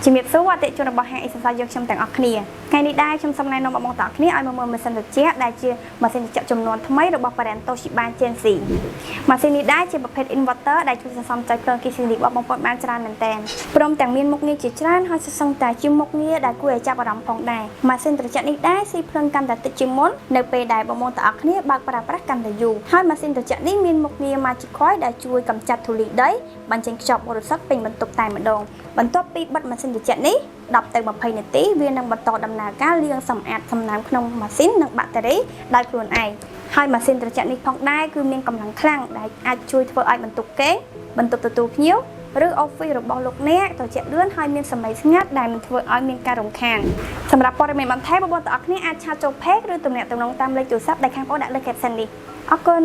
ជំរាបសួរអតិថិជនរបស់ហាងអេសសាយើងខ្ញុំទាំងអស់គ្នាថ្ងៃនេះដែរខ្ញុំសូមណែនាំបងប្អូនទាំងអស់គ្នាឲ្យមកមើលម៉ាស៊ីនត្រជាក់ដែលជាម៉ាស៊ីនត្រជាក់ចំនួនថ្មីរបស់ brand Toshiba Gen Z ម៉ាស៊ីននេះដែរជាប្រភេទ inverter ដែលជួយសន្សំចុចភ្លើងអគ្គិសនីរបស់បងប្អូនបានច្រើនមែនទែនព្រមទាំងមានមុខងារជាច្រើនហើយសឹងតែជាមុខងារដែលគួរឲ្យចាប់អារម្មណ៍ផងដែរម៉ាស៊ីនត្រជាក់នេះដែរស៊ីភ្លើងកាន់តែតិចជាងមុននៅពេលដែលបងប្អូនទាំងអស់គ្នាបើកប្រើប្រាស់កាន់តែយូរហើយម៉ាស៊ីនត្រជាក់នេះមានមុខងារ Magic Coil ដែលជួយកម្ចាត់ធូលីដីបញ្ចេញខ្យល់បរិសុទ្ធពេញបន្ទប់តែម្ដងបន្ទាប់ពីបិទម៉ាស៊ីនត្រជាក់នេះ10ទៅ20នាទីវានឹងបន្តដំណើរការលាងសម្អាតសំណើមក្នុងម៉ាស៊ីននិងបាក់តេរីដោយខ្លួនឯងហើយម៉ាស៊ីនត្រជាក់នេះផងដែរគឺមានកម្លាំងខ្លាំងដែលអាចជួយធ្វើឲ្យបន្ទប់គេងបន្ទប់ទទួលភ្ញៀវឬ office របស់លោកអ្នកត្រជាក់លឿនហើយមានសំឡេងស្ងាត់ដែលមិនធ្វើឲ្យមានការរំខានសម្រាប់ព័ត៌មានបន្ថែមបងប្អូនទាំងអស់គ្នាអាចឆាតចូល page ឬទំនាក់ទំនងតាមលេខទូរស័ព្ទដែលខាងបងដាក់លើ caption នេះអរគុណ